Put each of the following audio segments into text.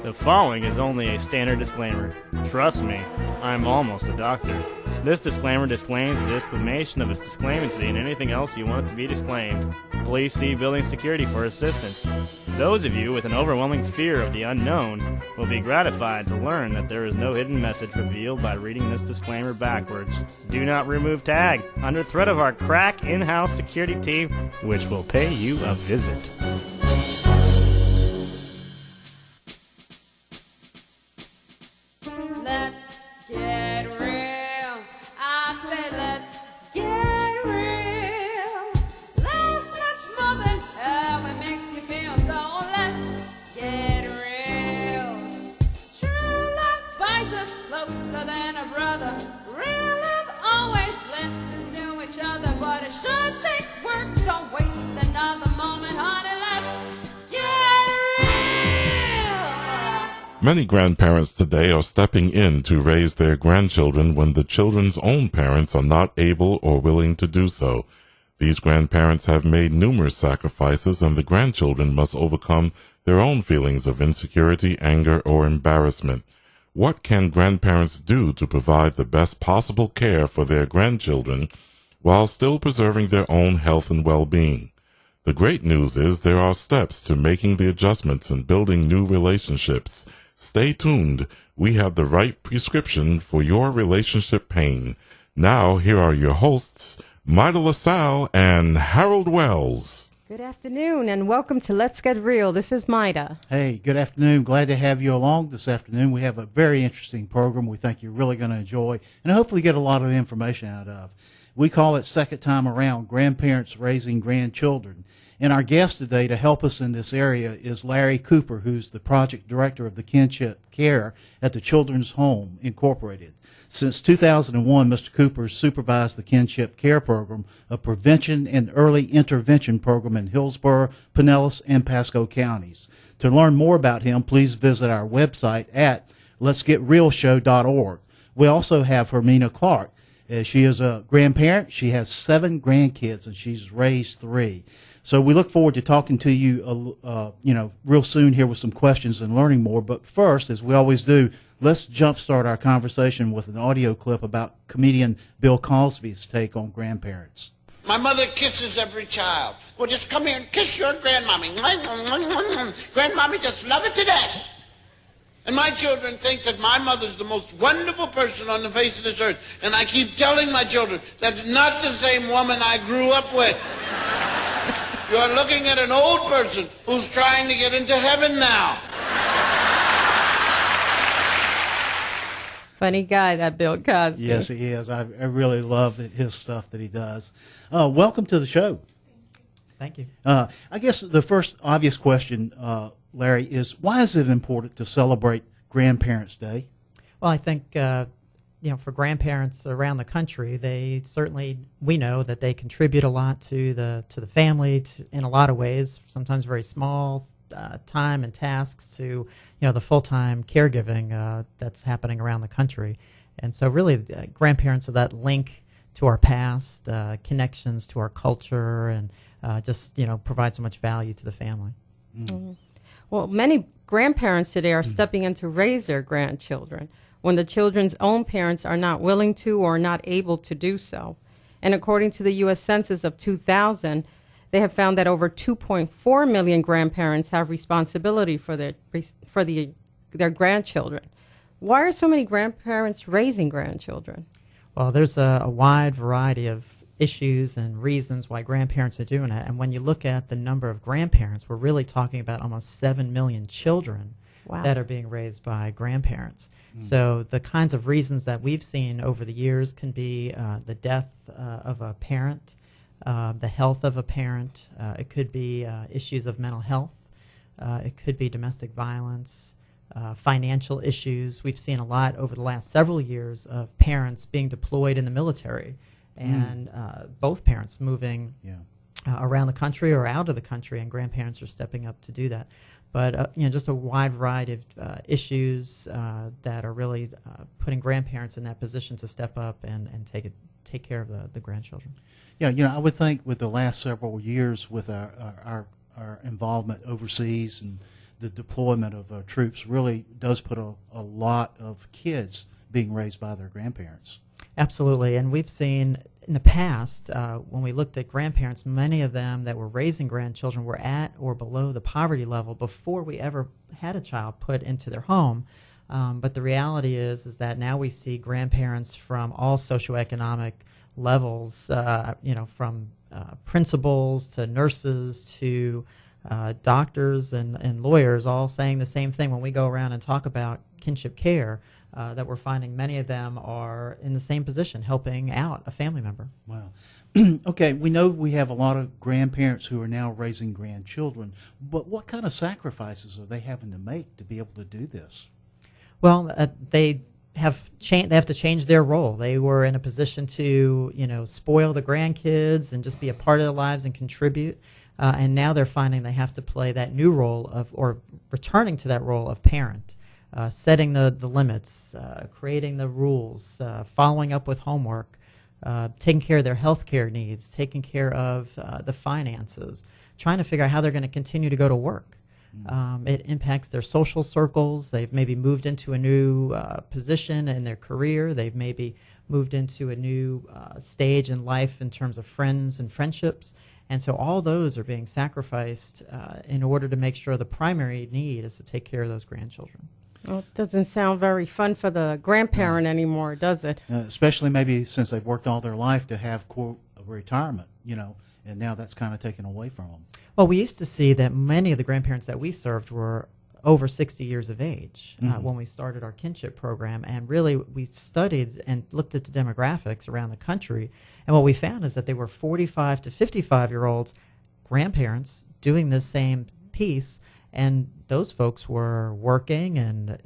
The following is only a standard disclaimer. Trust me, I'm almost a doctor. This disclaimer disclaims the disclamation of its disclaimancy and anything else you want it to be disclaimed. Please see building security for assistance. Those of you with an overwhelming fear of the unknown will be gratified to learn that there is no hidden message revealed by reading this disclaimer backwards. Do not remove tag under threat of our crack in-house security team, which will pay you a visit. Let's get real. I said let's get real. Life's much more than how it makes you feel, so let's get real. True love binds us closer than a brother. Real love always blends into each other, but it sure takes work. Don't waste another moment, honey. Let's get real. Many grandparents today are stepping in to raise their grandchildren when the children's own parents are not able or willing to do so. These grandparents have made numerous sacrifices, and the grandchildren must overcome their own feelings of insecurity, anger, or embarrassment. What can grandparents do to provide the best possible care for their grandchildren while still preserving their own health and well-being? The great news is there are steps to making the adjustments and building new relationships. Stay tuned. We have the right prescription for your relationship pain. Now, here are your hosts, Maida LaSalle and Harold Wells. Good afternoon and welcome to Let's Get Real. This is Maida. Hey, good afternoon. Glad to have you along this afternoon. We have a very interesting program we think you're really going to enjoy and hopefully get a lot of information out of. We call it Second Time Around, Grandparents Raising Grandchildren. And our guest today to help us in this area is Larry Cooper, who's the project director of the Kinship Care at the Children's Home Incorporated. Since 2001, Mr. Cooper supervised the Kinship Care Program, a prevention and early intervention program in Hillsborough, Pinellas, and Pasco counties. To learn more about him, please visit our website at letsgetrealshow.org. We also have Hermina Clark. She is a grandparent. She has 7 grandkids, and she's raised 3. So we look forward to talking to you, real soon here with some questions and learning more. But first, as we always do, let's jumpstart our conversation with an audio clip about comedian Bill Cosby's take on grandparents. My mother kisses every child. Well, just come here and kiss your grandmommy. Grandmommy just love it to death. And my children think that my mother's the most wonderful person on the face of this earth. And I keep telling my children, that's not the same woman I grew up with. You're looking at an old person who's trying to get into heaven now. Funny guy, that Bill Cosby. Yes, he is. I really love his stuff that he does. Welcome to the show. Thank you. I guess the first obvious question, Larry, is why is it important to celebrate Grandparents' Day? Well, I think, for grandparents around the country, we know that they contribute a lot to the family in a lot of ways, sometimes very small time and tasks to, the full-time caregiving that's happening around the country. And so really, grandparents are that link to our past, connections to our culture, and provide so much value to the family. Mm-hmm. Well, many grandparents today are stepping in to raise their grandchildren when the children's own parents are not willing to or not able to do so. And according to the U.S. Census of 2000, they have found that over 2.4 million grandparents have responsibility for their grandchildren. Why are so many grandparents raising grandchildren? Well, there's a wide variety of issues and reasons why grandparents are doing it. And when you look at the number of grandparents, we're really talking about almost 7 million children that are being raised by grandparents. So the kinds of reasons that we've seen over the years can be the death of a parent, the health of a parent. It could be issues of mental health. It could be domestic violence, financial issues. We've seen a lot over the last several years of parents being deployed in the military and both parents moving around the country or out of the country, and grandparents are stepping up to do that. But just a wide variety of issues that are really putting grandparents in that position to step up and take care of the grandchildren. Yeah, I would think with the last several years with our involvement overseas and the deployment of troops really does put a lot of kids being raised by their grandparents. Absolutely, and we've seen in the past, when we looked at grandparents, many of them that were raising grandchildren were at or below the poverty level before we ever had a child put into their home. But the reality is that now we see grandparents from all socioeconomic levels, from principals to nurses to doctors and lawyers, all saying the same thing when we go around and talk about kinship care. That we're finding many of them are in the same position, helping out a family member. Wow. Okay, we know we have a lot of grandparents who are now raising grandchildren, but what kind of sacrifices are they having to make to be able to do this? Well, they have to change their role. They were in a position to, spoil the grandkids and just be a part of their lives and contribute. And now they're finding they have to play that new role or returning to that role of parent. Setting the limits, creating the rules, following up with homework, taking care of their health care needs, taking care of the finances, trying to figure out how they're going to continue to go to work. It impacts their social circles. They've maybe moved into a new position in their career. They've maybe moved into a new stage in life in terms of friends and friendships. And so all those are being sacrificed in order to make sure the primary need is to take care of those grandchildren. Well, it doesn't sound very fun for the grandparent anymore, does it? Especially maybe since they've worked all their life to have, quote, a retirement, and now that's kind of taken away from them. Well, we used to see that many of the grandparents that we served were over 60 years of age when we started our kinship program. And really, we studied and looked at the demographics around the country. And what we found is that they were 45 to 55-year-olds grandparents doing this same piece. And those folks were working and,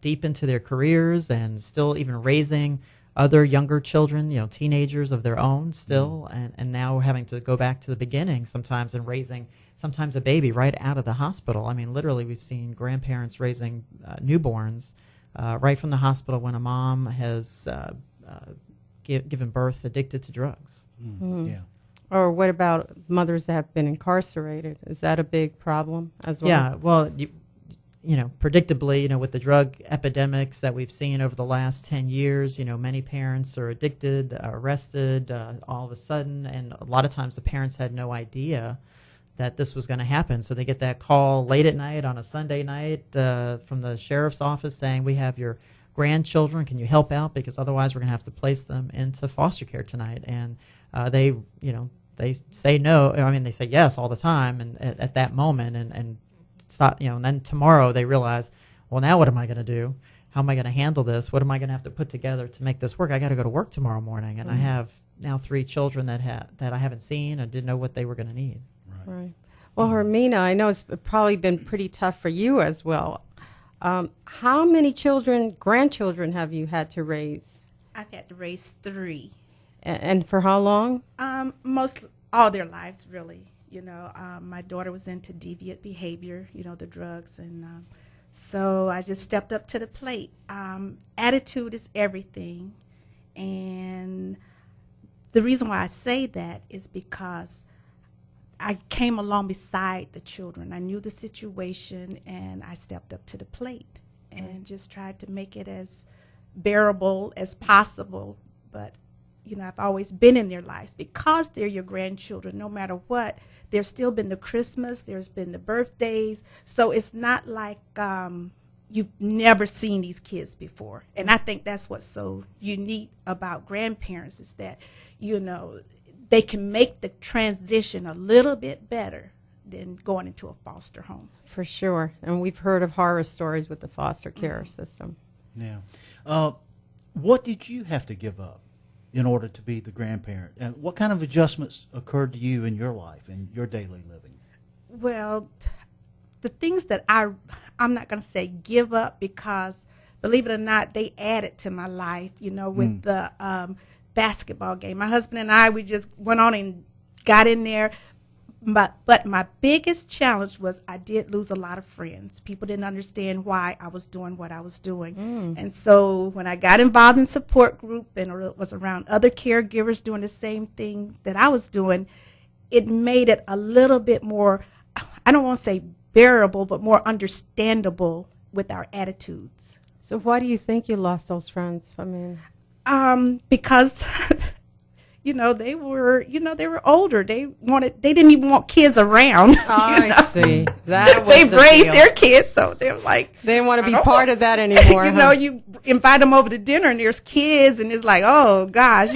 deep into their careers and still even raising other younger children, teenagers of their own still. And now having to go back to the beginning sometimes and raising sometimes a baby right out of the hospital. I mean, literally, we've seen grandparents raising newborns right from the hospital when a mom has given birth addicted to drugs. Yeah. Or what about mothers that have been incarcerated? Is that a big problem as well? Yeah, well, predictably, with the drug epidemics that we've seen over the last 10 years, many parents are addicted, arrested all of a sudden, and a lot of times the parents had no idea that this was going to happen. So they get that call late at night on a Sunday night from the sheriff's office saying, we have your grandchildren, can you help out? Because otherwise we're going to have to place them into foster care tonight. And they say no. I mean, they say yes all the time, and at that moment, and stop. And then tomorrow they realize, well, now what am I going to do? How am I going to handle this? What am I going to have to put together to make this work? I got to go to work tomorrow morning, and I have now 3 children that I haven't seen and didn't know what they were going to need. Right. Well, Hermina, I know it's probably been pretty tough for you as well. How many grandchildren have you had to raise? I've had to raise 3. And for how long? Most all their lives, really. My daughter was into deviant behavior, the drugs, and so I just stepped up to the plate. Attitude is everything, and the reason why I say that is because I came along beside the children. I knew the situation, and I stepped up to the plate and just tried to make it as bearable as possible, but I've always been in their lives because they're your grandchildren. No matter what, there's still been the Christmas, there's been the birthdays. So it's not like you've never seen these kids before. And I think that's what's so unique about grandparents is that, they can make the transition a little bit better than going into a foster home. For sure. And we've heard of horror stories with the foster care system. Yeah. What did you have to give up in order to be the grandparent? And what kind of adjustments occurred to you in your life, in your daily living? Well, the things that I'm not going to say give up because, believe it or not, they added to my life, with the basketball game. My husband and I, we just went on and got in there. But my biggest challenge was I did lose a lot of friends. People didn't understand why I was doing what I was doing. And so when I got involved in support group and was around other caregivers doing the same thing that I was doing, it made it a little bit more, I don't want to say bearable but more understandable with our attitudes. So why do you think you lost those friends? I mean, Because they were older. They didn't even want kids around. I see. That was they the raised deal. their kids, so they're like, They didn't want to be I don't part want- of that anymore. huh? You invite them over to dinner and there's kids, and it's like, oh gosh,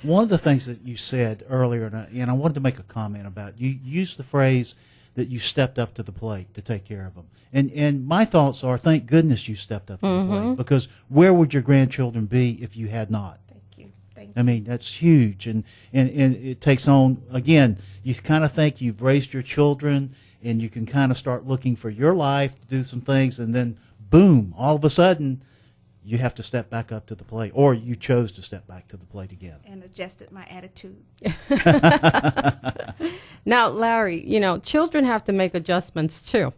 One of the things that you said earlier, and I wanted to make a comment about it, you used the phrase that you stepped up to the plate to take care of them. And my thoughts are, thank goodness you stepped up to the plate, because where would your grandchildren be if you had not? Thank you. I mean, that's huge. And it takes on, again, you kind of think you've raised your children and you can kind of start looking for your life to do some things, and then boom, all of a sudden, you have to step back up to the plate, or you chose to step back to the plate again. And adjusted my attitude. Now, Larry, children have to make adjustments too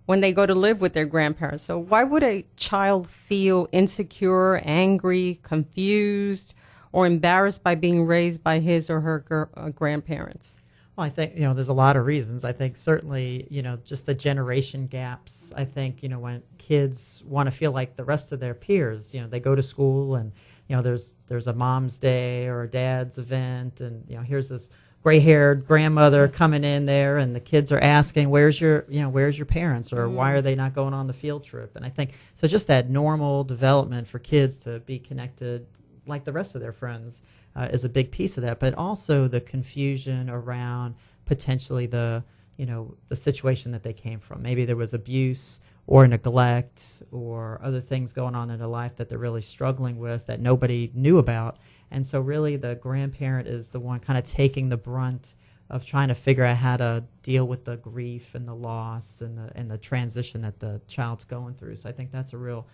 when they go to live with their grandparents. So why would a child feel insecure, angry, confused, or embarrassed by being raised by his or her grandparents? Well, I think, there's a lot of reasons. I think certainly, just the generation gaps. I think, when kids want to feel like the rest of their peers, they go to school and, there's a mom's day or a dad's event, and, here's this gray-haired grandmother coming in there, and the kids are asking, where's your parents, or why are they not going on the field trip? And I think, so just that normal development for kids to be connected like the rest of their friends is a big piece of that, but also the confusion around potentially the situation that they came from. Maybe there was abuse or neglect or other things going on in their life that they're really struggling with that nobody knew about. And so really the grandparent is the one kind of taking the brunt of trying to figure out how to deal with the grief and the loss and the transition that the child's going through. So I think that's a real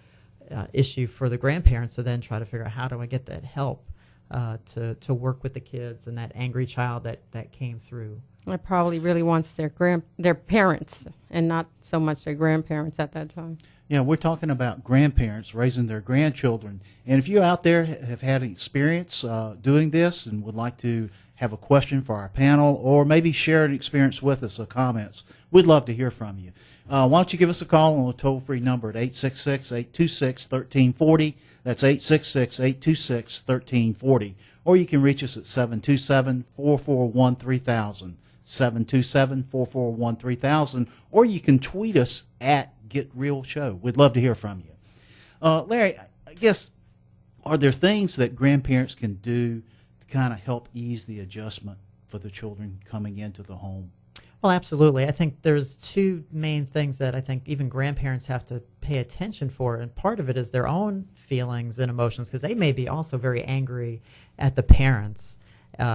issue for the grandparents to then try to figure out, how do I get that help to work with the kids and that angry child that came through. It probably really wants their parents and not so much their grandparents at that time. Yeah, we're talking about grandparents raising their grandchildren. And if you out there have had experience doing this and would like to have a question for our panel, or maybe share an experience with us or comments, we'd love to hear from you. Why don't you give us a call on a toll-free number at 866-826-1340. That's 866-826-1340. Or you can reach us at 727-441-3000. 727-441-3000. Or you can tweet us at Get Real Show. We'd love to hear from you. Larry, I guess, are there things that grandparents can do to kind of help ease the adjustment for the children coming into the home? Well, absolutely. I think there's two main things that I think even grandparents have to pay attention for, and part of it is their own feelings and emotions, because they may be also very angry at the parents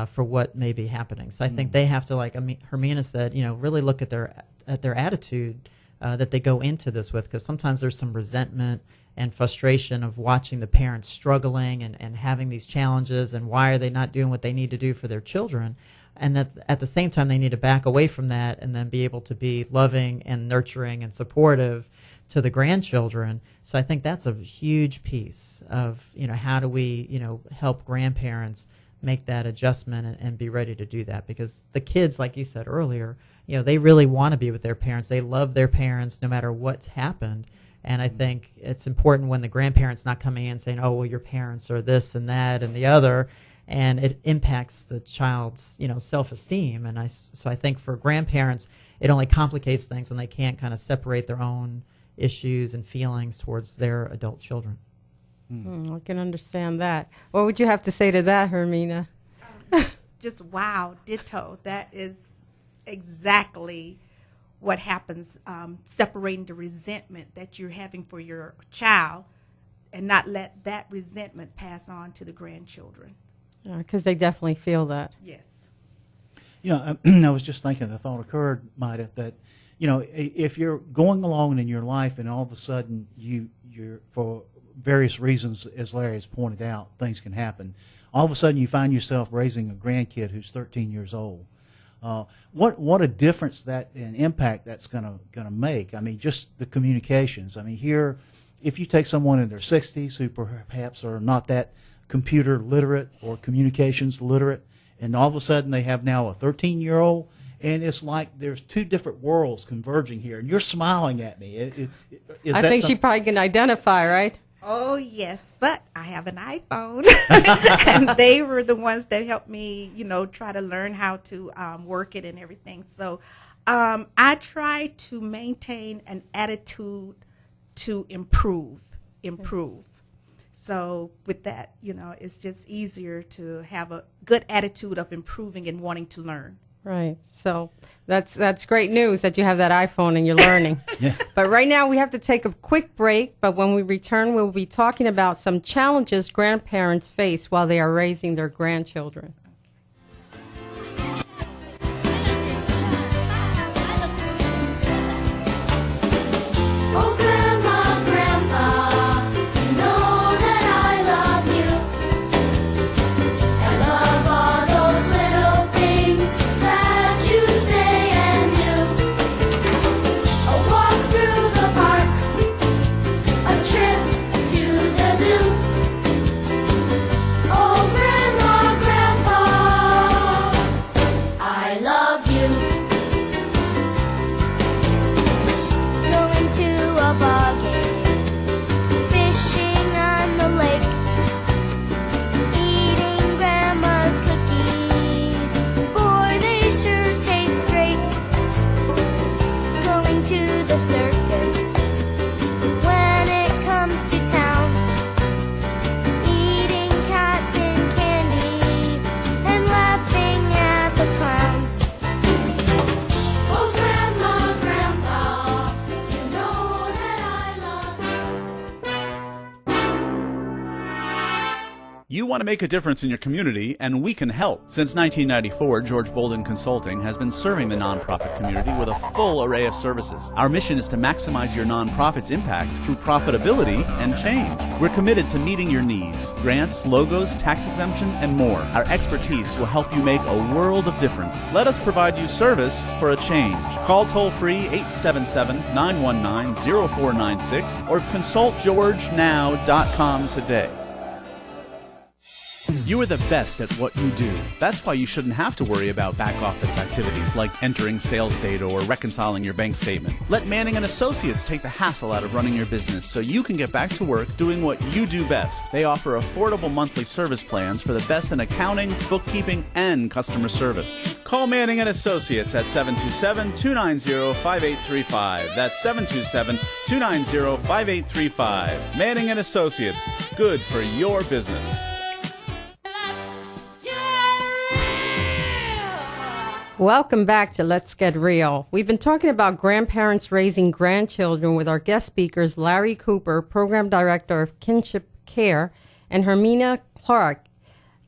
for what may be happening. So I think they have to, like Hermina said, really look at their attitude that they go into this with, because sometimes there's some resentment and frustration of watching the parents struggling and having these challenges, and why are they not doing what they need to do for their children. And at the same time, they need to back away from that and then be able to be loving and nurturing and supportive to the grandchildren. So I think that's a huge piece of, how do we, help grandparents make that adjustment and be ready to do that. Because the kids, like you said earlier, they really want to be with their parents. They love their parents no matter what's happened. And I think it's important when the grandparent's not coming in saying, oh, well, your parents are this and that and the other, and it impacts the child's, self-esteem. And so I think for grandparents, it only complicates things when they can't kind of separate their own issues and feelings towards their adult children. I can understand that. What would you have to say to that, Hermina? Just wow, ditto. That is exactly what happens, separating the resentment that you're having for your child and not let that resentment pass on to the grandchildren. Because they definitely feel that. Yes. I was just thinking, the thought occurred, Maida, that, if you're going along in your life and all of a sudden you're for various reasons, as Larry has pointed out, things can happen. All of a sudden you find yourself raising a grandkid who's 13 years old. What a difference that and impact that's gonna make. I mean, just the communications. I mean, here, if you take someone in their 60s who perhaps are not that computer literate or communications literate, and all of a sudden they have now a 13-year-old, and it's like there's two different worlds converging here, and you're smiling at me. I think she probably can identify, right? Oh, yes, but I have an iPhone, and they were the ones that helped me, try to learn how to work it and everything. So I try to maintain an attitude to improve. So with that, it's just easier to have a good attitude of improving and wanting to learn. Right. So that's great news that you have that iPhone and you're learning. Yeah. But right now we have to take a quick break. But when we return, we'll be talking about some challenges grandparents face while they are raising their grandchildren. Oh, Grandma, Grandpa, you know that I love you. I love all those little things that you say and do. A walk through the park, a trip to the zoo. Oh, Grandma, Grandpa, I love you. Going to a ball game, fishing on the lake, eating Grandma's cookies, boy, they sure taste great. Going to the circus when it comes to town, eating cotton candy and laughing at the clowns. Oh, Grandma, Grandpa, you know that I love you. You want to make a difference in your community, and we can help. Since 1994, George Bolden Consulting has been serving the nonprofit community with a full array of services. Our mission is to maximize your nonprofit's impact through profitability and change. We're committed to meeting your needs, grants, logos, tax exemption, and more. Our expertise will help you make a world of difference. Let us provide you service for a change. Call toll-free 877-919-0496 or consultgeorgenow.com today. You are the best at what you do. That's why you shouldn't have to worry about back office activities like entering sales data or reconciling your bank statement. Let Manning & Associates take the hassle out of running your business so you can get back to work doing what you do best. They offer affordable monthly service plans for the best in accounting, bookkeeping, and customer service. Call Manning & Associates at 727-290-5835. That's 727-290-5835. Manning & Associates. Good for your business. Welcome back to Let's Get Real. We've been talking about grandparents raising grandchildren with our guest speakers, Larry Cooper, Program Director of Kinship Care, and Hermina Clark,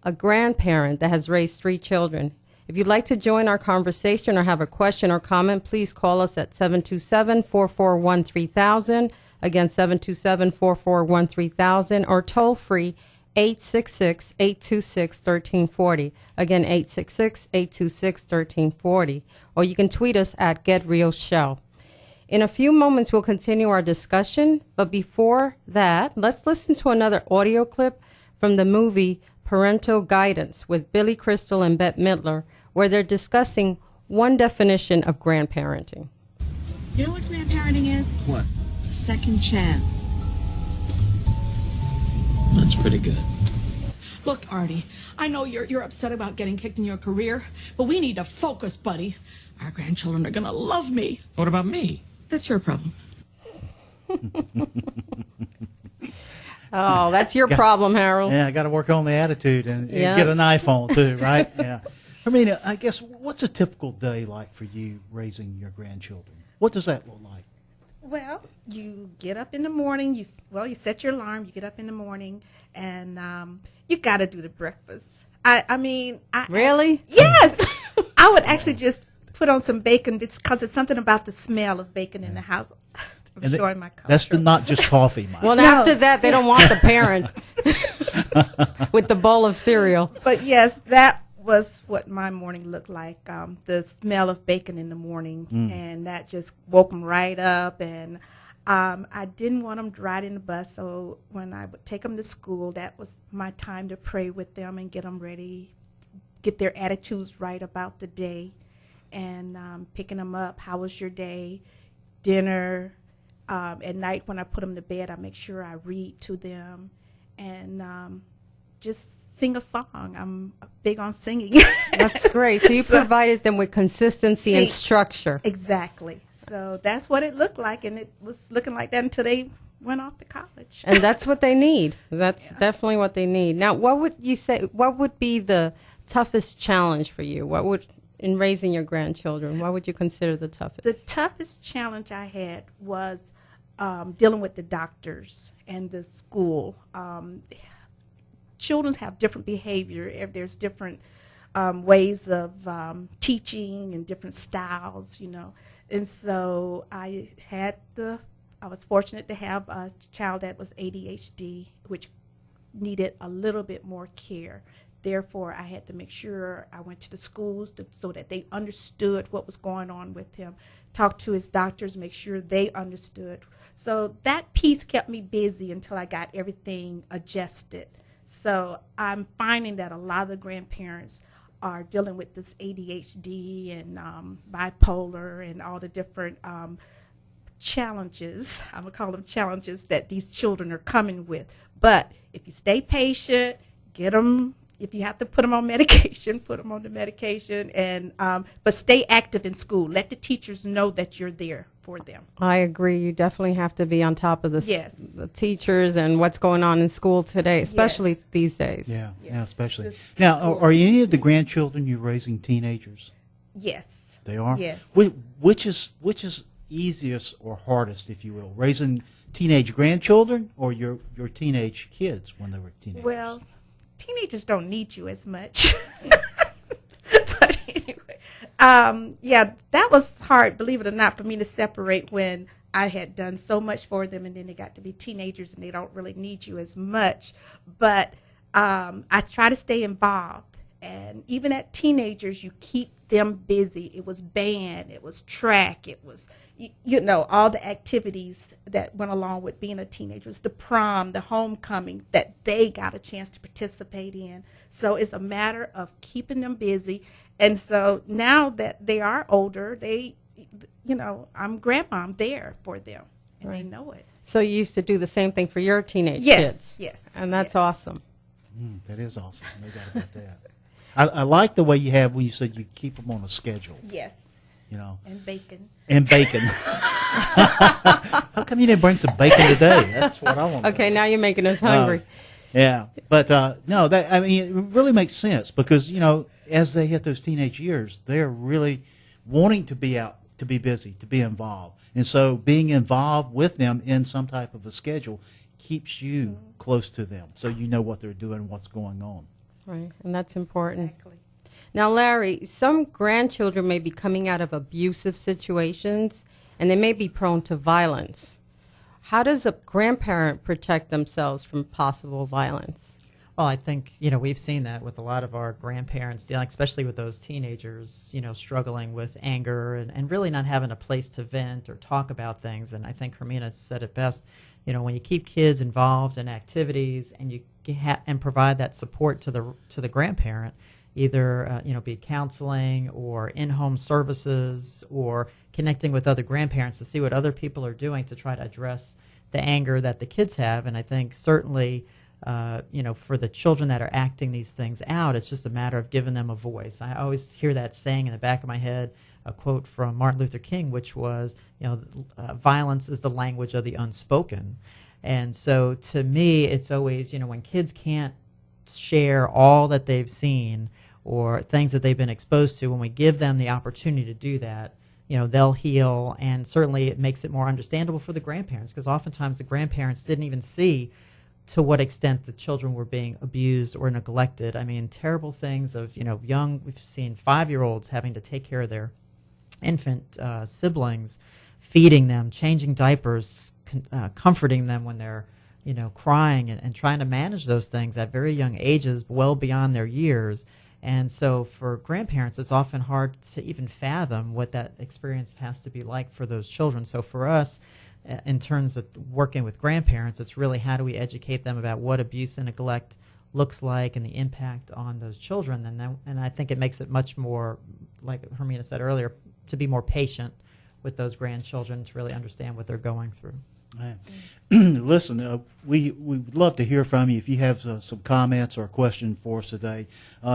a grandparent that has raised 3 children. If you'd like to join our conversation or have a question or comment, please call us at 727-441-3000, again 727-441-3000, or toll free 866-826-1340. Again, 866-826-1340. Or you can tweet us at GetRealShow. In a few moments, we'll continue our discussion. But before that, let's listen to another audio clip from the movie Parental Guidance with Billy Crystal and Bette Midler, where they're discussing one definition of grandparenting. You know what grandparenting is? What? A second chance. That's pretty good. Look, Artie, I know you're upset about getting kicked in your career, but we need to focus, buddy. Our grandchildren are going to love me. What about me? That's your problem. Oh, that's your problem, Harold. Yeah, I got to work on the attitude and get an iPhone too, right? Yeah. I mean, I guess, what's a typical day like for you raising your grandchildren? What does that look like? Well, you get up in the morning, you set your alarm, you get up in the morning, and you got to do the breakfast. I mean, Really? Yes! I would actually just put on some bacon because it's something about the smell of bacon in the house. I'm showing my culture. That's not just coffee, Mike. Well, after that, they don't want the parent with the bowl of cereal. But yes, that was what my morning looked like, the smell of bacon in the morning, and that just woke them right up. And I didn't want them riding the bus, so when I would take them to school, that was my time to pray with them and get them ready, get their attitudes right about the day. and picking them up. How was your day? Dinner. At night when I put them to bed, I make sure I read to them and just sing a song. I'm big on singing. That's great. So you provided them with consistency and structure. Exactly. So that's what it looked like, and it was looking like that until they went off to college. And that's what they need. That's definitely what they need. Now, what would you say, what would be the toughest challenge for you? What would, in raising your grandchildren, what would you consider the toughest? The toughest challenge I had was dealing with the doctors and the school. Children have different behavior. There's different ways of teaching and different styles, you know. And so I was fortunate to have a child that was ADHD, which needed a little bit more care. Therefore, I had to make sure I went to the schools so that they understood what was going on with him, talk to his doctors, make sure they understood. So that piece kept me busy until I got everything adjusted. So I'm finding that a lot of the grandparents are dealing with this ADHD and bipolar and all the different challenges, I'm going to call them challenges, that these children are coming with. But if you stay patient, get them, if you have to put them on medication, put them on the medication, and but stay active in school. Let the teachers know that you're there for them. I agree. You definitely have to be on top of the teachers and what's going on in school today, especially these days. Yeah, especially. Now, are any of the grandchildren you're raising teenagers? Yes. They are? Yes. Which is easiest or hardest, if you will, raising teenage grandchildren or your teenage kids when they were teenagers? Well, teenagers don't need you as much. But anyway, that was hard, believe it or not, for me to separate when I had done so much for them and then they got to be teenagers and they don't really need you as much. But I try to stay involved. And even at teenagers, you keep them busy. It was band, it was track, it was, you know, all the activities that went along with being a teenager. It was the prom, the homecoming that they got a chance to participate in. So it's a matter of keeping them busy. And so now that they are older, they, you know, I'm grandma, I'm there for them, and they know it. So you used to do the same thing for your teenage kids? Yes, yes. And that's awesome. That is awesome. No doubt about that. I like the way you have when you said you keep them on a schedule. Yes. You know. And bacon. And bacon. How come you didn't bring some bacon today? That's what I want. Okay, now you're making us hungry. Yeah, but no, that, I mean, it really makes sense because, you know, as they hit those teenage years, they're really wanting to be out, to be busy, to be involved. And so being involved with them in some type of a schedule keeps you close to them so you know what they're doing, what's going on. Right, and that's important. Exactly. Now, Larry, some grandchildren may be coming out of abusive situations, and they may be prone to violence. How does a grandparent protect themselves from possible violence? Well, I think, you know, we've seen that with a lot of our grandparents dealing, especially with those teenagers, you know, struggling with anger and really not having a place to vent or talk about things. And I think Hermina said it best, you know, when you keep kids involved in activities and you and provide that support to the grandparent, either, you know, be counseling or in-home services or connecting with other grandparents to see what other people are doing to try to address the anger that the kids have. And I think certainly, you know, for the children that are acting these things out, it's just a matter of giving them a voice. I always hear that saying in the back of my head, a quote from Martin Luther King, which was, you know, violence is the language of the unspoken. And so to me, it's always, you know, when kids can't share all that they've seen or things that they've been exposed to, when we give them the opportunity to do that, you know, they'll heal. And certainly it makes it more understandable for the grandparents, because oftentimes the grandparents didn't even see to what extent the children were being abused or neglected. I mean, terrible things of, you know, we've seen 5-year-olds having to take care of their infant siblings, feeding them, changing diapers, comforting them when they're, you know, crying, and trying to manage those things at very young ages, well beyond their years. And so for grandparents, it's often hard to even fathom what that experience has to be like for those children. So for us, in terms of working with grandparents, it's really how do we educate them about what abuse and neglect looks like and the impact on those children, and I think it makes it much more, like Hermina said earlier, to be more patient with those grandchildren, to really understand what they're going through. Listen, we would love to hear from you. If you have some comments or a question for us today,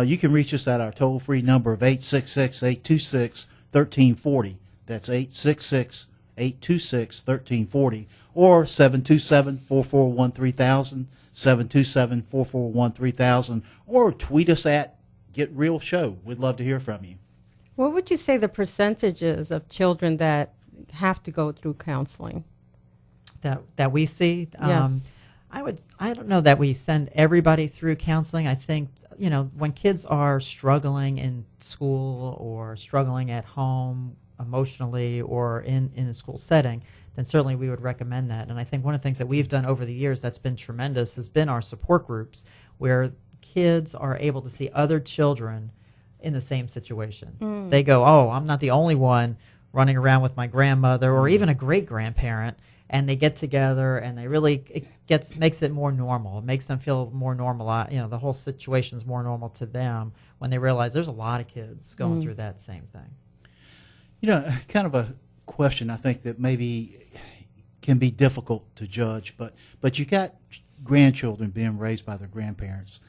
you can reach us at our toll-free number of 866-826-1340. That's 866-826-1340, or 727-441-3000, 727-441-3000, or tweet us at Get Real Show. We'd love to hear from you. What would you say the percentages of children that have to go through counseling? That we see? Yes. I don't know that we send everybody through counseling. I think, when kids are struggling in school or struggling at home emotionally or in a school setting, then certainly we would recommend that. And I think one of the things that we've done over the years that's been tremendous has been our support groups, where kids are able to see other children in the same situation. They go, oh, I'm not the only one running around with my grandmother or even a great-grandparent, and they get together and they really, makes it more normal. It makes them feel more normal. The whole situation's more normal to them when they realize there's a lot of kids going through that same thing. Kind of a question I think that maybe can be difficult to judge, but you got grandchildren being raised by their grandparents.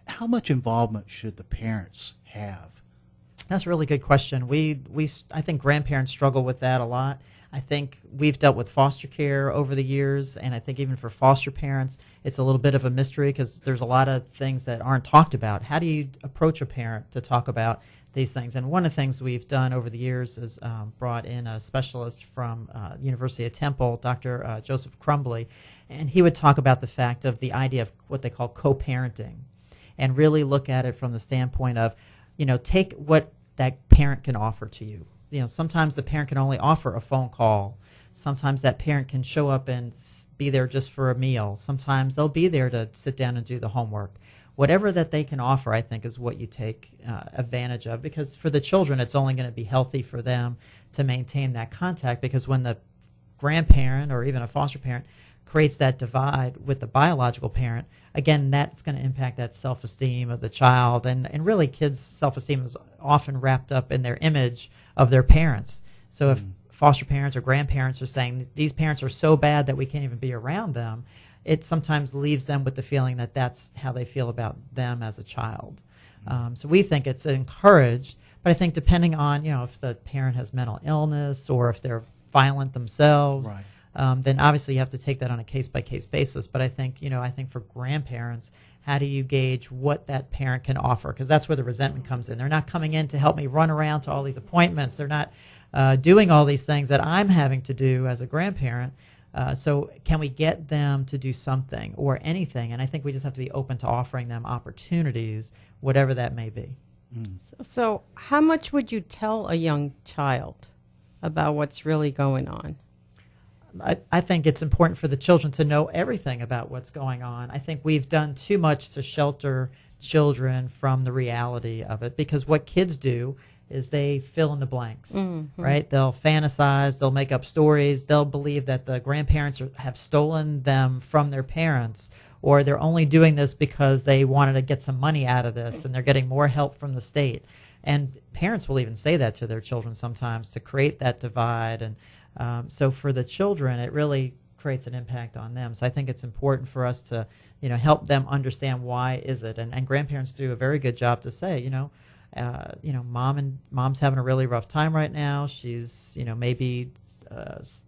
How much involvement should the parents have? That's a really good question. I think grandparents struggle with that a lot. I think we've dealt with foster care over the years, and I think even for foster parents, it's a little bit of a mystery because there's a lot of things that aren't talked about. How do you approach a parent to talk about these things? And one of the things we've done over the years is brought in a specialist from University of Temple, Dr. Joseph Crumbly, and he would talk about the fact of the idea of what they call co-parenting, and really look at it from the standpoint of, take what that parent can offer to you. Sometimes the parent can only offer a phone call. Sometimes that parent can show up and be there just for a meal. Sometimes they'll be there to sit down and do the homework. Whatever that they can offer, I think, is what you take advantage of, because for the children, it's only going to be healthy for them to maintain that contact, because when the grandparent or even a foster parent creates that divide with the biological parent, again, that's going to impact that self-esteem of the child. And really, kids' self-esteem is often wrapped up in their image of their parents. So if foster parents or grandparents are saying, these parents are so bad that we can't even be around them, it sometimes leaves them with the feeling that that's how they feel about them as a child. So we think it's encouraged, but I think depending on, if the parent has mental illness or if they're violent themselves, Right. Then obviously you have to take that on a case-by-case basis. But I think, for grandparents, how do you gauge what that parent can offer? Because that's where the resentment comes in. They're not coming in to help me run around to all these appointments. They're not doing all these things that I'm having to do as a grandparent. So can we get them to do something or anything? And I think we just have to be open to offering them opportunities, whatever that may be. So how much would you tell a young child about what's really going on? I think it's important for the children to know everything about what's going on. I think we've done too much to shelter children from the reality of it, because what kids do is they fill in the blanks, right? They'll fantasize, they'll make up stories, they'll believe that the grandparents have stolen them from their parents, or they're only doing this because they wanted to get some money out of this and they're getting more help from the state. And parents will even say that to their children sometimes to create that divide. And so for the children, it really creates an impact on them. So I think it's important for us to, help them understand why is it. And grandparents do a very good job to say, mom's having a really rough time right now. She's, maybe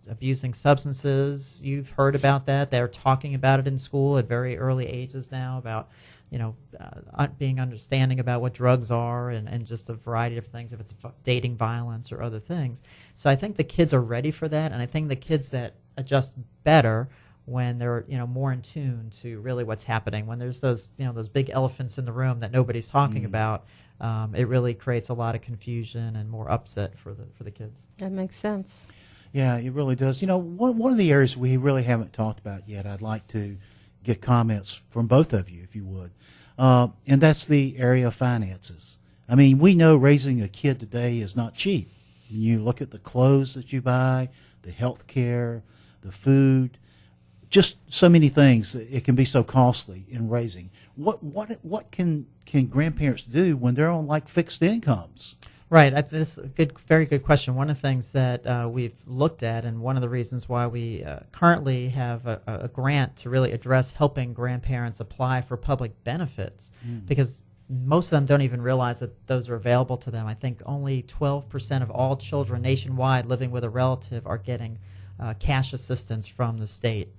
abusing substances. You've heard about that. They're talking about it in school at very early ages now about, being understanding about what drugs are and just a variety of things, if it's dating violence or other things. So I think the kids are ready for that, and I think the kids that adjust better when they're, more in tune to really what's happening. When there's those, those big elephants in the room that nobody's talking about, it really creates a lot of confusion and more upset for the kids. That makes sense. Yeah, it really does. One of the areas we really haven't talked about yet, I'd like to get comments from both of you, if you would. And that's the area of finances. I mean, we know raising a kid today is not cheap. When you look at the clothes that you buy, the health care, the food, just so many things. It can be so costly in raising. What can grandparents do when they're on like fixed incomes? Right. That's a very good question. One of the things that we've looked at, and one of the reasons why we currently have a grant to really address helping grandparents apply for public benefits, because most of them don't even realize that those are available to them. I think only 12% of all children nationwide living with a relative are getting cash assistance from the state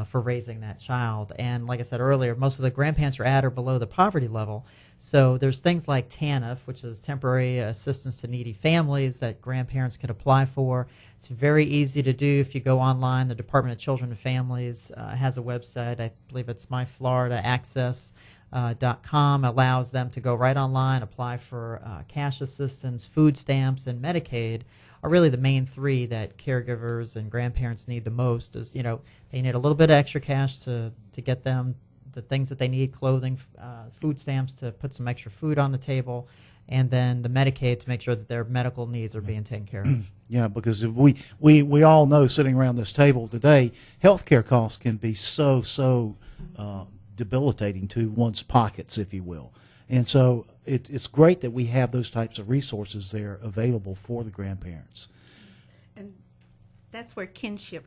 for raising that child. And like I said earlier, most of the grandparents are at or below the poverty level. So there's things like TANF, which is Temporary Assistance to Needy Families, that grandparents can apply for. It's very easy to do if you go online. The Department of Children and Families has a website. I believe it's myfloridaaccess.com. Allows them to go right online, apply for cash assistance, food stamps, and Medicaid are really the main three that caregivers and grandparents need the most. Is, you know, they need a little bit of extra cash to get them the things that they need, clothing, food stamps to put some extra food on the table, and then the Medicaid to make sure that their medical needs are being taken care of. Yeah, because if we all know, sitting around this table today, healthcare costs can be so debilitating to one's pockets, if you will. And so it's great that we have those types of resources there available for the grandparents. And that's where kinship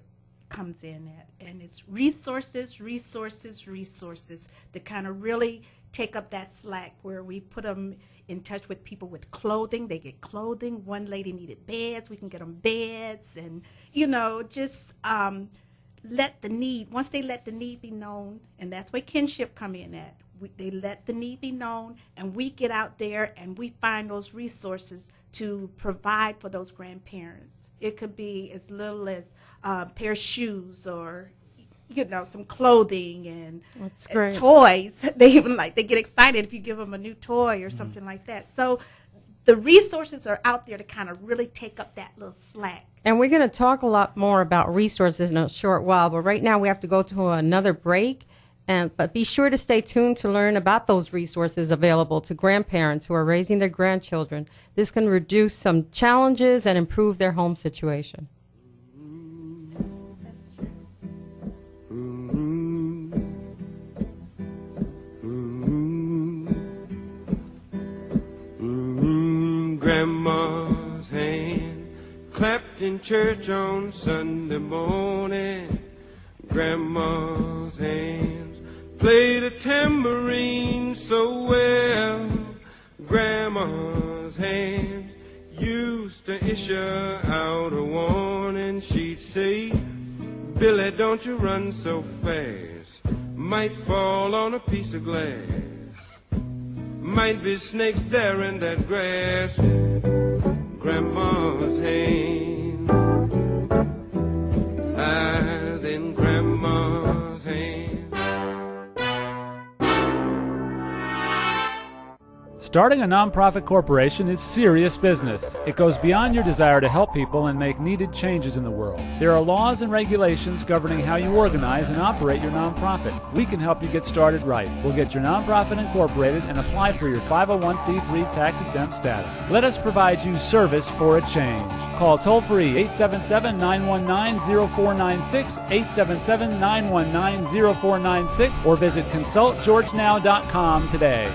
comes in at, and it's resources to kind of really take up that slack, where we put them in touch with people with clothing. They get clothing. One lady needed beds. We can get them beds, and just let the need. Once they let the need be known, and that's where kinship come in at. They let the need be known, and we get out there and we find those resources to provide for those grandparents. It could be as little as a pair of shoes, or some clothing and toys. They even they get excited if you give them a new toy or something like that. So the resources are out there to kind of really take up that little slack. And we're going to talk a lot more about resources in a short while, but right now we have to go to another break. But be sure to stay tuned to learn about those resources available to grandparents who are raising their grandchildren. This can reduce some challenges and improve their home situation. Grandma's hand clapped in church on Sunday morning. Grandma's hands played a tambourine so well. Grandma's hands used to issue out a warning. She'd say, Billy, don't you run so fast. Might fall on a piece of glass. Might be snakes there in that grass. Grandma's hand, higher than Grandma's hand. Starting a nonprofit corporation is serious business. It goes beyond your desire to help people and make needed changes in the world. There are laws and regulations governing how you organize and operate your nonprofit. We can help you get started right. We'll get your nonprofit incorporated and apply for your 501c3 tax-exempt status. Let us provide you service for a change. Call toll-free 877-919-0496, 877-919-0496, or visit consultgeorgenow.com today.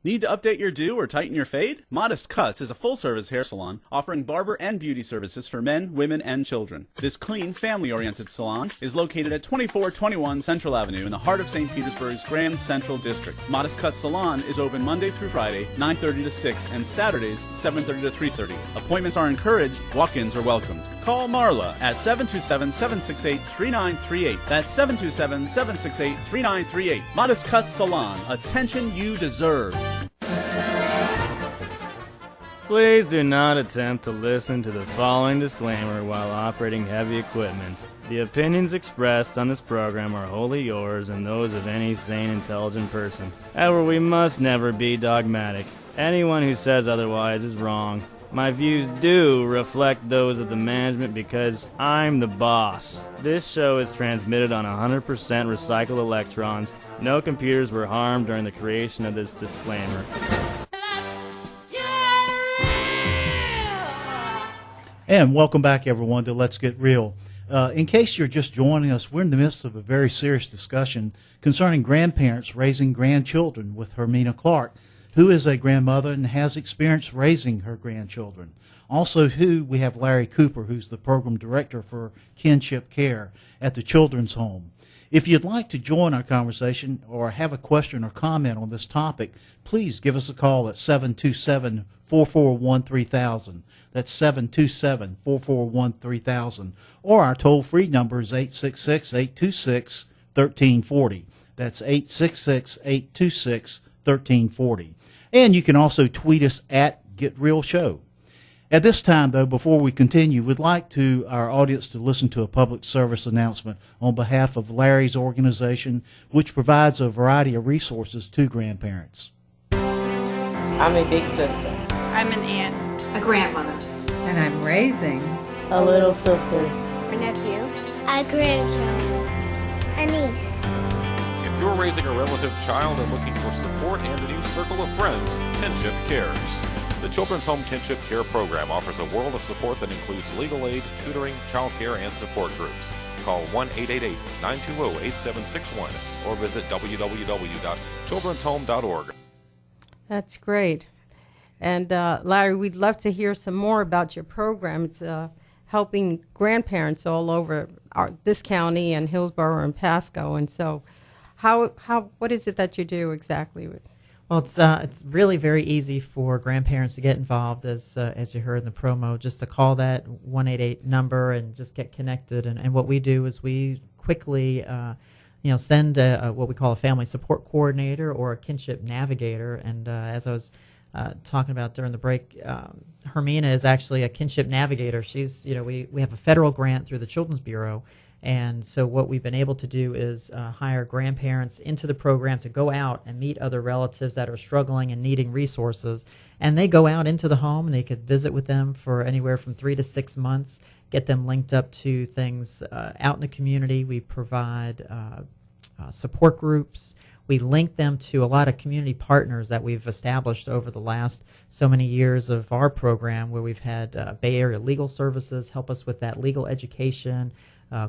Need to update your do or tighten your fade? Modest Cuts is a full-service hair salon offering barber and beauty services for men, women, and children. This clean, family-oriented salon is located at 2421 Central Avenue in the heart of St. Petersburg's Grand Central District. Modest Cuts Salon is open Monday through Friday, 9:30 to 6, and Saturdays, 7:30 to 3:30. Appointments are encouraged. Walk-ins are welcomed. Call Marla at 727-768-3938. That's 727-768-3938. Modest Cuts Salon. Attention you deserve. Please do not attempt to listen to the following disclaimer while operating heavy equipment. The opinions expressed on this program are wholly yours and those of any sane, intelligent person. However, we must never be dogmatic. Anyone who says otherwise is wrong. My views do reflect those of the management because I'm the boss. This show is transmitted on 100% recycled electrons. No computers were harmed during the creation of this disclaimer. And welcome back, everyone, to Let's Get Real. In case you're just joining us, we're in the midst of a very serious discussion concerning grandparents raising grandchildren with Hermina Clark, who is a grandmother and has experience raising her grandchildren. Also, we have Larry Cooper, who's the program director for Kinship Care at the Children's Home. If you'd like to join our conversation or have a question or comment on this topic, please give us a call at 727-441-3000. That's 727-441-3000. Or our toll-free number is 866-826-1340. That's 866-826-1340. And you can also tweet us at Get Real Show. At this time, though, before we continue, we'd like our audience to listen to a public service announcement on behalf of Larry's organization, which provides a variety of resources to grandparents. I'm a big sister. I'm an aunt. A grandmother. And I'm raising a little sister. A nephew. A grandchild. A niece. If you're raising a relative child and looking for support and a new circle of friends, Kinship Cares. The Children's Home Kinship Care Program offers a world of support that includes legal aid, tutoring, child care, and support groups. Call 1-888-920-8761 or visit www.children'shome.org. That's great. And Larry, we'd love to hear some more about your program. It's helping grandparents all over this county and Hillsborough and Pasco. And so what is it that you do exactly with? Well, it's really very easy for grandparents to get involved, as you heard in the promo, just to call that 188 number and just get connected. And what we do is we quickly, send what we call a family support coordinator or a kinship navigator. And as I was talking about during the break, Hermina is actually a kinship navigator. She's, we have a federal grant through the Children's Bureau. And so what we've been able to do is hire grandparents into the program to go out and meet other relatives that are struggling and needing resources. And they go out into the home and they could visit with them for anywhere from 3 to 6 months, get them linked up to things out in the community. We provide support groups. We link them to a lot of community partners that we've established over the last so many years of our program, where we've had Bay Area Legal Services help us with that legal education,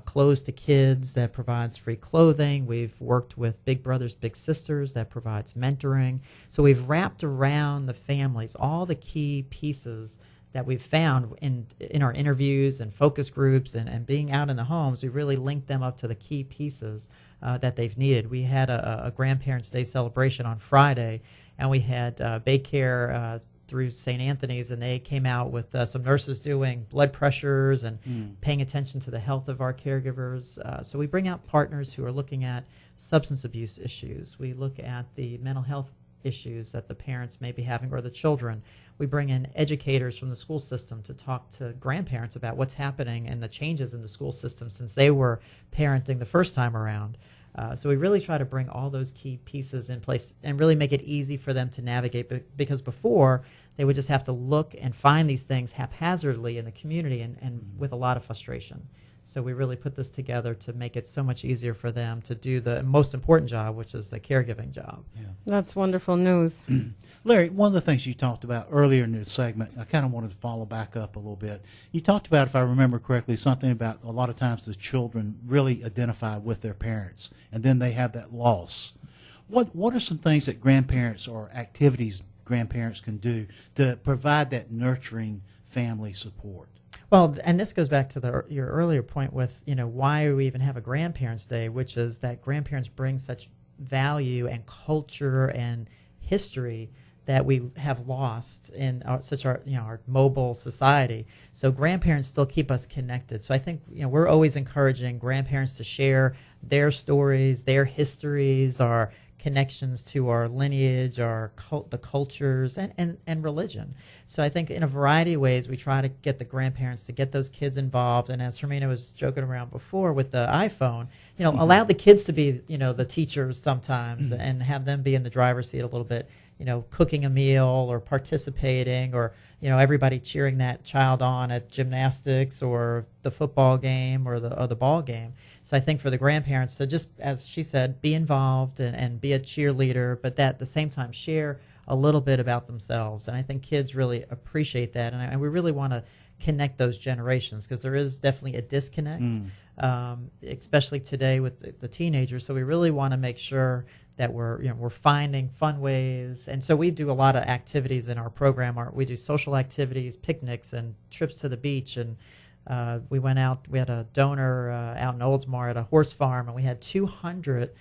Clothes to Kids that provides free clothing. We've worked with Big Brothers Big Sisters that provides mentoring. So we've wrapped around the families all the key pieces that we've found in our interviews and focus groups and being out in the homes. We really linked them up to the key pieces that they've needed. We had a Grandparents' Day celebration on Friday, and we had Baycare through St. Anthony's, and they came out with some nurses doing blood pressures and paying attention to the health of our caregivers. So we bring out partners who are looking at substance abuse issues. We look at the mental health issues that the parents may be having or the children. We bring in educators from the school system to talk to grandparents about what's happening and the changes in the school system since they were parenting the first time around. So we really try to bring all those key pieces in place and really make it easy for them to navigate, because before they would just have to look and find these things haphazardly in the community and with a lot of frustration. So we really put this together to make it so much easier for them to do the most important job, which is the caregiving job. Yeah. That's wonderful news. Larry, one of the things you talked about earlier in this segment, I kind of wanted to follow back up a little bit. You talked about, if I remember correctly, something about a lot of times the children really identify with their parents, and then they have that loss. What are some things that grandparents or activities grandparents can do to provide that nurturing family support? Well, and this goes back to your earlier point with, why we even have a Grandparents' Day, which is that grandparents bring such value and culture and history that we have lost in our mobile society. So grandparents still keep us connected. So I think we're always encouraging grandparents to share their stories, their histories, our connections to our lineage, the cultures, and religion. So I think in a variety of ways we try to get the grandparents to get those kids involved. And as Hermina was joking around before with the iPhone, allow the kids to be the teachers sometimes and have them be in the driver's seat a little bit, cooking a meal or participating, or everybody cheering that child on at gymnastics or the football game or the ball game. So I think for the grandparents to just, as she said, be involved and be a cheerleader, but at the same time share a little bit about themselves. And I think kids really appreciate that. And we really want to connect those generations, because there is definitely a disconnect, especially today with the teenagers. So we really want to make sure that we're finding fun ways. And so we do a lot of activities in our program. We do social activities, picnics, and trips to the beach. And we went out, we had a donor out in Oldsmar at a horse farm, and we had 200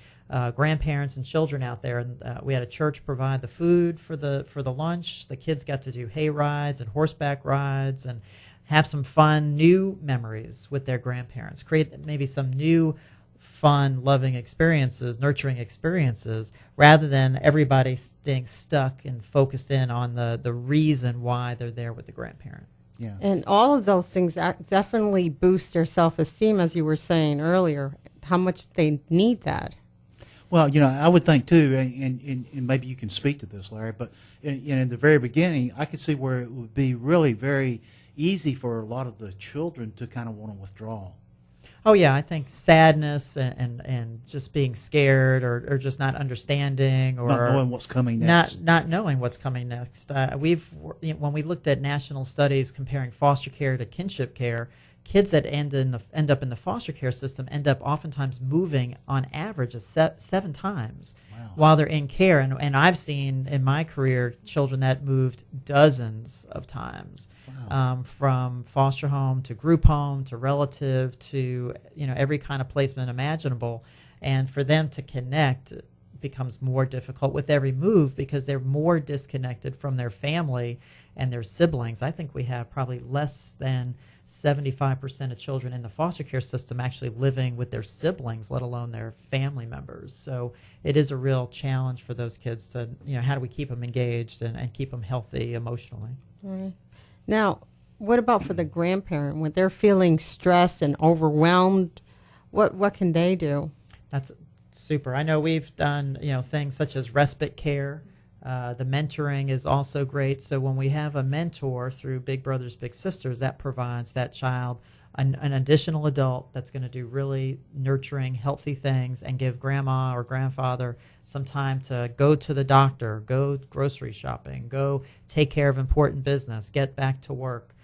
grandparents and children out there, and we had a church provide the food for the lunch. The kids got to do hay rides and horseback rides and have some fun new memories with their grandparents, create maybe some new fun, loving experiences, nurturing experiences, rather than everybody staying stuck and focused in on the reason why they're there with the grandparent. Yeah. And all of those things definitely boost their self-esteem, as you were saying earlier, how much they need that. Well, I would think too, and maybe you can speak to this, Larry, but in the very beginning, I could see where it would be really very easy for a lot of the children to kind of want to withdraw. Oh yeah, I think sadness and just being scared or just not understanding or not knowing what's coming next. Not knowing what's coming next. When we looked at national studies comparing foster care to kinship care, kids that end up in the foster care system end up oftentimes moving on average 7 times while they're in care. And I've seen in my career children that moved dozens of times, from foster home to group home to relative to every kind of placement imaginable. And for them to connect becomes more difficult with every move because they're more disconnected from their family and their siblings. I think we have probably less than 75% of children in the foster care system actually living with their siblings, let alone their family members. So it is a real challenge for those kids to, how do we keep them engaged and keep them healthy emotionally? Right. Now, what about for the grandparent when they're feeling stressed and overwhelmed? What can they do? That's super. I know we've done, things such as respite care. The mentoring is also great. So when we have a mentor through Big Brothers Big Sisters, that provides that child an additional adult that's going to do really nurturing, healthy things and give grandma or grandfather some time to go to the doctor, go grocery shopping, go take care of important business, get back to work.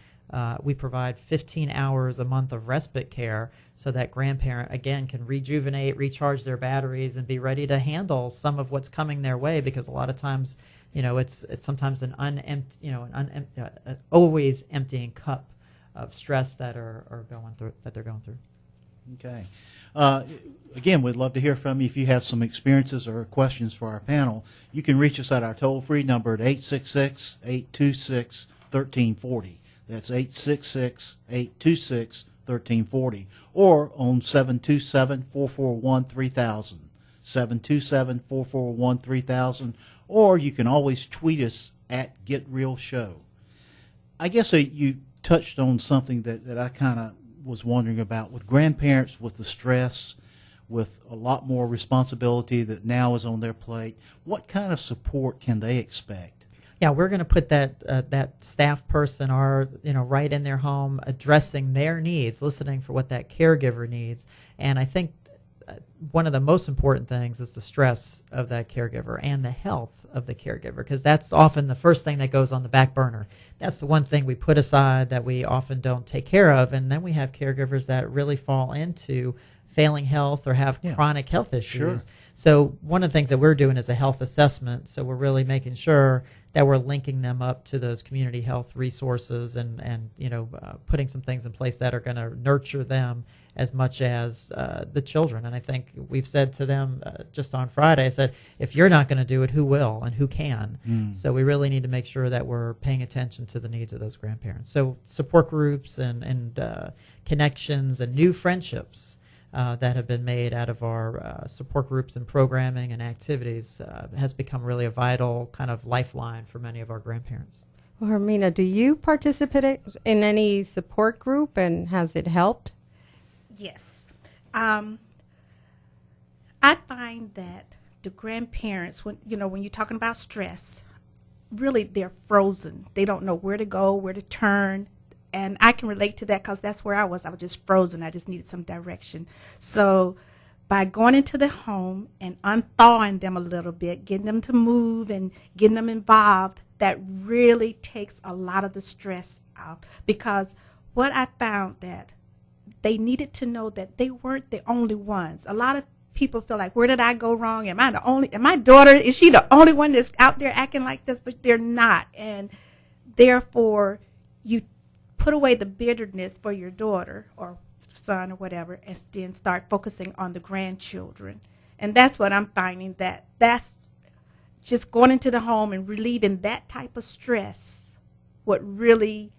We provide 15 hours a month of respite care so that grandparent, again, can rejuvenate, recharge their batteries, and be ready to handle some of what's coming their way, because a lot of times, it's sometimes an always emptying cup of stress that they're going through. Okay. Again, we'd love to hear from you. If you have some experiences or questions for our panel, you can reach us at our toll-free number at 866-826-1340. That's 866-826-1340, or on 727-441-3000, 727-441-3000, or you can always tweet us at GetRealShow. I guess you touched on something that I kind of was wondering about with grandparents, with the stress, with a lot more responsibility that now is on their plate. What kind of support can they expect? Yeah, we're going to put that staff person right in their home, addressing their needs, listening for what that caregiver needs. And I think one of the most important things is the stress of that caregiver and the health of the caregiver, because that's often the first thing that goes on the back burner. That's the one thing we put aside that we often don't take care of. And then we have caregivers that really fall into failing health or have chronic health issues. Sure. So one of the things that we're doing is a health assessment. So we're really making sure that we're linking them up to those community health resources and putting some things in place that are going to nurture them as much as the children. And I think we've said to them just on Friday, I said, if you're not going to do it, who will and who can? So we really need to make sure that we're paying attention to the needs of those grandparents. So support groups and connections and new friendships that have been made out of our support groups and programming and activities has become really a vital kind of lifeline for many of our grandparents. Well, Hermina, do you participate in any support group, and has it helped? Yes. I find that the grandparents, when you're talking about stress, really they're frozen. They don't know where to go, where to turn. And I can relate to that because that's where I was. I was just frozen. I just needed some direction. So by going into the home and unthawing them a little bit, getting them to move and getting them involved, that really takes a lot of the stress out. Because what I found that they needed to know that they weren't the only ones. A lot of people feel like, where did I go wrong? Am my daughter, is she the only one that's out there acting like this? But they're not. And therefore, you put away the bitterness for your daughter or son or whatever, and then start focusing on the grandchildren. And that's what I'm finding, that's just going into the home and relieving that type of stress, what really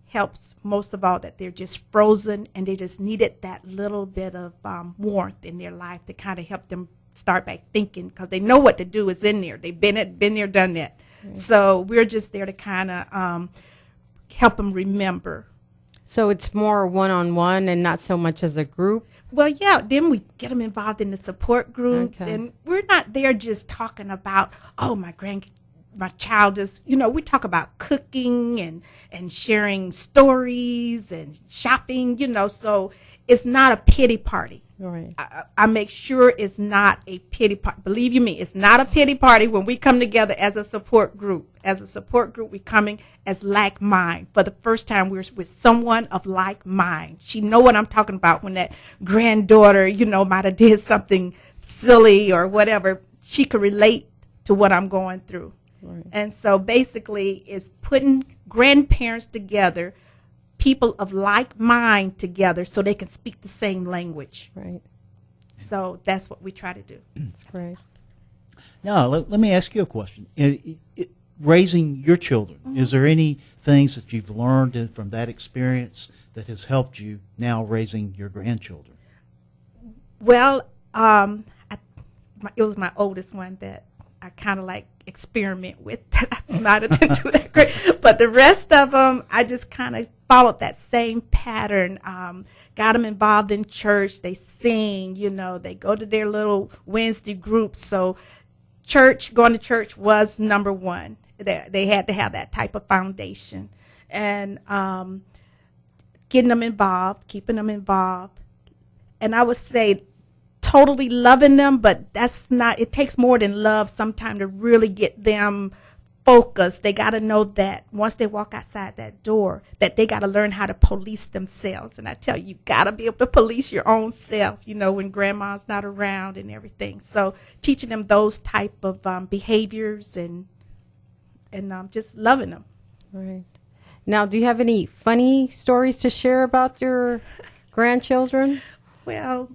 helps most of all, that they're just frozen and they just needed that little bit of warmth in their life to kind of help them start back thinking, because they know what to do is in there. They've been there, done that. Mm-hmm. So we're just there to kind of help them remember. So it's more one-on-one and not so much as a group? Well, yeah, then we get them involved in the support groups, Okay. and we're not there just talking about, oh, my child is, we talk about cooking and sharing stories and shopping, so it's not a pity party. Right. I make sure it's not a pity party. Believe you me, it's not a pity party when we come together as a support group. As a support group, we're coming as like mind. For the first time, we're with someone of like mind. She know what I'm talking about when that granddaughter, might have did something silly or whatever. She could relate to what I'm going through. Right. And so basically it's putting grandparents together, people of like mind together, so they can speak the same language. Right. So that's what we try to do. That's great. Now, let me ask you a question. Raising your children, is there any things that you've learned from that experience that has helped you now raising your grandchildren? Well, it was my oldest one that I kind of like experiment with. I'm not into that great, but the rest of them, I just kind of followed that same pattern. Got them involved in church. They sing, they go to their little Wednesday groups. So going to church was number one. They had to have that type of foundation, and getting them involved, keeping them involved. And I would say totally loving them, but that's not, it takes more than love sometimes to really get them focused. They got to know that once they walk outside that door, that they got to learn how to police themselves. And I tell you, you got to be able to police your own self, when grandma's not around and everything. So teaching them those type of behaviors and just loving them. Right. Now, do you have any funny stories to share about your grandchildren? Well,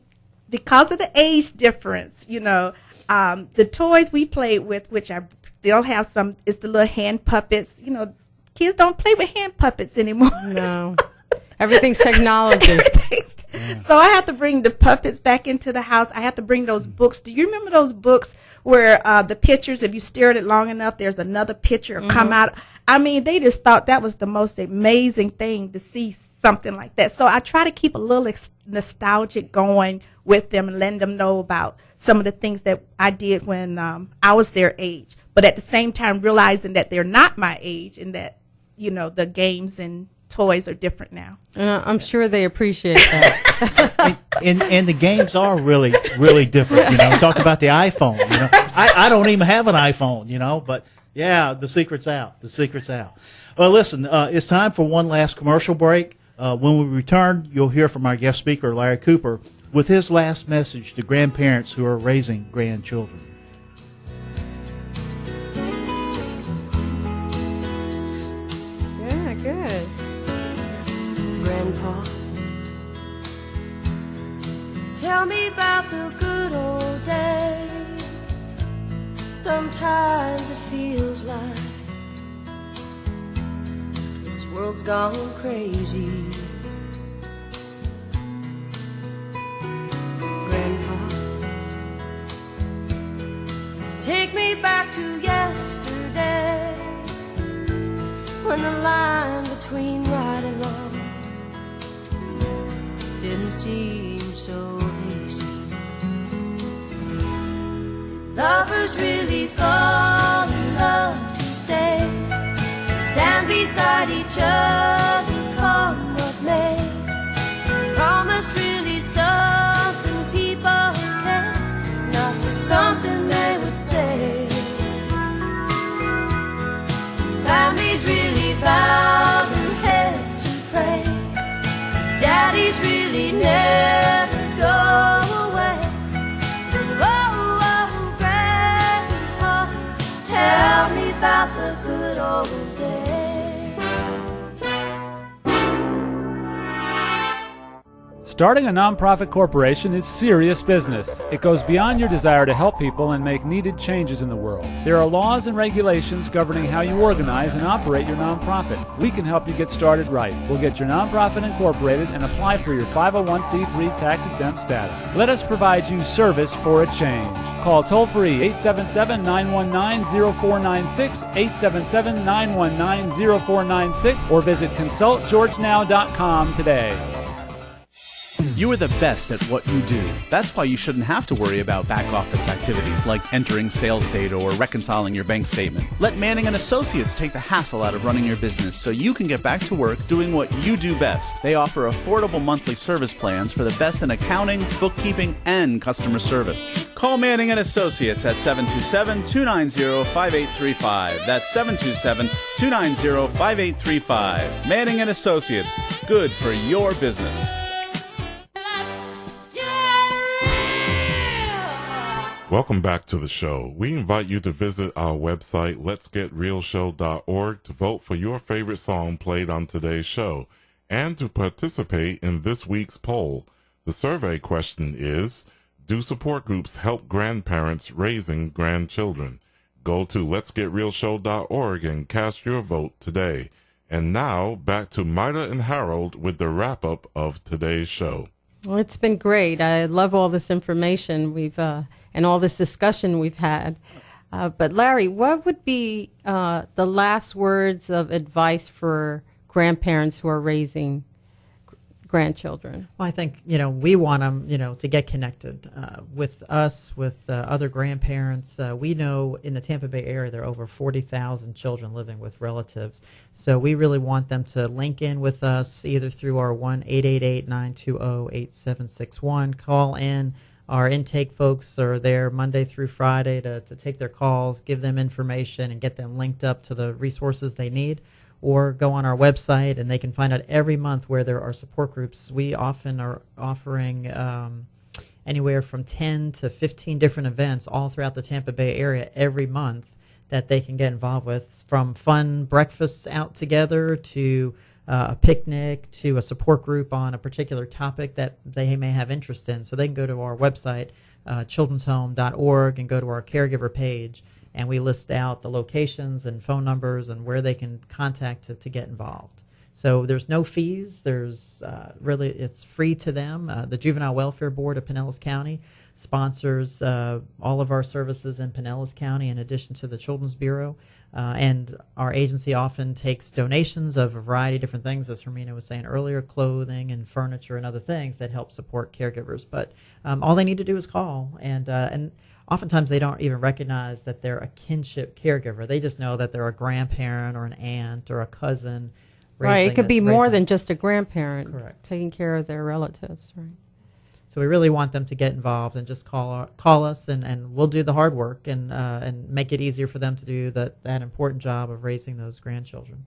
because of the age difference, the toys we played with, which I still have some, is the little hand puppets. Kids don't play with hand puppets anymore. No. Everything's technology. So I have to bring the puppets back into the house. I have to bring those books. Do you remember those books where the pictures, if you stare at it long enough, there's another picture come out? I mean, they just thought that was the most amazing thing to see something like that. So I try to keep a little nostalgic going with them and letting them know about some of the things that I did when I was their age. But at the same time, realizing that they're not my age and that, the games and toys are different now. And I'm sure they appreciate that. and the games are really, really different. We talked about the iPhone. I don't even have an iPhone, but yeah, the secret's out. The secret's out. Well, listen, it's time for one last commercial break. When we return, you'll hear from our guest speaker, Larry Cooper, with his last message to grandparents who are raising grandchildren. Yeah, good. Grandpa, tell me about the good old days. Sometimes it feels like this world's gone crazy. Grandpa, take me back to yesterday, when the line between right and wrong didn't seem so hazy. Did lovers really fall in love to stay, stand beside each other, come what may? Is promise really something people kept, not just something they would say? Families really bow their heads to pray, Starting a nonprofit corporation is serious business. It goes beyond your desire to help people and make needed changes in the world. There are laws and regulations governing how you organize and operate your nonprofit. We can help you get started right. We'll get your nonprofit incorporated and apply for your 501c3 tax-exempt status. Let us provide you service for a change. Call toll-free 877-919-0496, 877-919-0496, or visit consultgeorgenow.com today. You are the best at what you do. That's why you shouldn't have to worry about back office activities like entering sales data or reconciling your bank statement. Let Manning & Associates take the hassle out of running your business so you can get back to work doing what you do best. They offer affordable monthly service plans for the best in accounting, bookkeeping, and customer service. Call Manning & Associates at 727-290-5835. That's 727-290-5835. Manning & Associates. Good for your business. Welcome back to the show. We invite you to visit our website, letsgetrealshow.org, to vote for your favorite song played on today's show and to participate in this week's poll. The survey question is, do support groups help grandparents raising grandchildren? Go to letsgetrealshow.org and cast your vote today. And now, back to Maida and Harold with the wrap-up of today's show. Well, it's been great. I love all this information and all this discussion we've had. But Larry, what would be the last words of advice for grandparents who are raising grandchildren? Well, I think, we want them, to get connected with us, with other grandparents. We know in the Tampa Bay area there are over 40,000 children living with relatives. So we really want them to link in with us either through our 1-888-920-8761. Call in. Our intake folks are there Monday through Friday to take their calls, give them information, and get them linked up to the resources they need. Or go on our website, and they can find out every month where there are support groups. We often are offering anywhere from 10 to 15 different events all throughout the Tampa Bay area every month that they can get involved with, from fun breakfasts out together to a picnic to a support group on a particular topic that they may have interest in. So they can go to our website, children'shome.org, and go to our caregiver page, and we list out the locations and phone numbers and where they can contact to get involved. So there's no fees. There's it's free to them. The Juvenile Welfare Board of Pinellas County sponsors all of our services in Pinellas County in addition to the Children's Bureau. And our agency often takes donations of a variety of different things, as Hermina was saying earlier, clothing and furniture and other things that help support caregivers. But all they need to do is call, and oftentimes they don't even recognize that they're a kinship caregiver. They just know that they're a grandparent or an aunt or a cousin. Right, it could be more than just a grandparent. Correct. Taking care of their relatives, right? So we really want them to get involved and just call us, and we'll do the hard work and make it easier for them to do that important job of raising those grandchildren.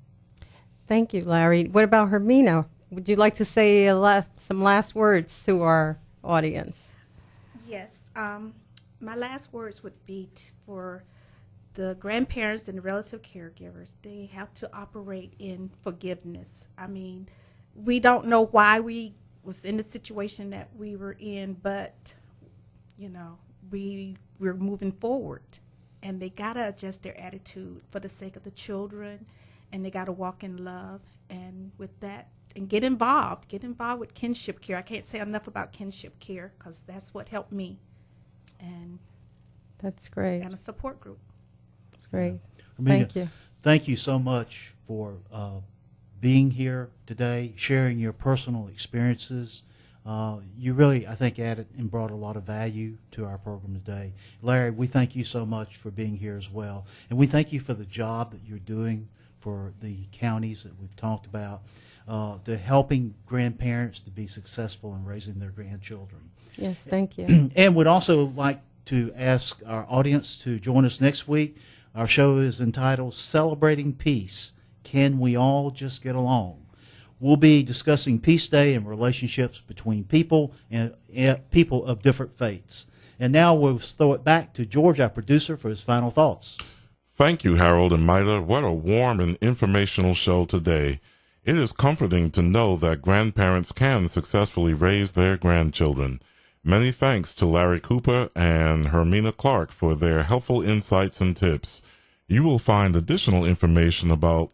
Thank you, Larry. What about Hermina? Would you like to say some last words to our audience? Yes. My last words would be for the grandparents and the relative caregivers. They have to operate in forgiveness. I mean, we don't know why we was in the situation that we were in, but we're moving forward, and they gotta adjust their attitude for the sake of the children, and they gotta walk in love, and with that, and get involved with kinship care. I can't say enough about kinship care because that's what helped me, and that's great. And a support group. That's great. Hermina, thank you. Thank you so much for being here today, sharing your personal experiences. You really, I think, added and brought a lot of value to our program today. Larry, we thank you so much for being here as well. And we thank you for the job that you're doing for the counties that we've talked about, to helping grandparents to be successful in raising their grandchildren. Yes, thank you. And would also like to ask our audience to join us next week. Our show is entitled Celebrating Peace. Can we all just get along? We'll be discussing Peace Day and relationships between people and people of different faiths. And now we'll throw it back to George, our producer, for his final thoughts. Thank you, Harold and Maida. What a warm and informational show today. It is comforting to know that grandparents can successfully raise their grandchildren. Many thanks to Larry Cooper and Hermina Clark for their helpful insights and tips. You will find additional information about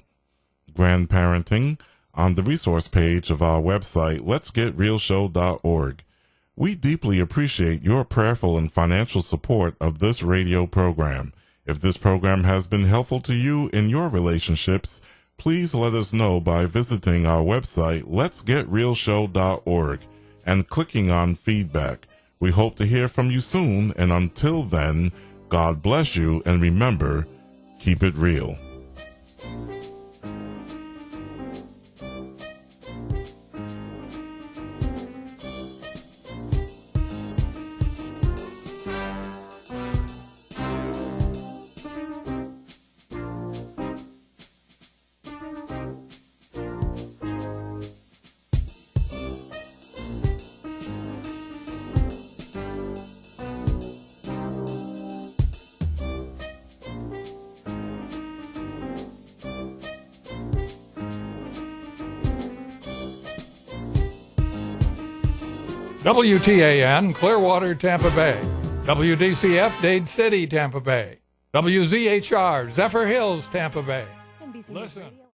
grandparenting on the resource page of our website, letsgetrealshow.org. We deeply appreciate your prayerful and financial support of this radio program. If this program has been helpful to you in your relationships, please let us know by visiting our website, letsgetrealshow.org, and clicking on feedback. We hope to hear from you soon, and until then, God bless you, and remember, keep it real. WTAN, Clearwater, Tampa Bay. WDCF, Dade City, Tampa Bay. WZHR, Zephyr Hills, Tampa Bay. Listen.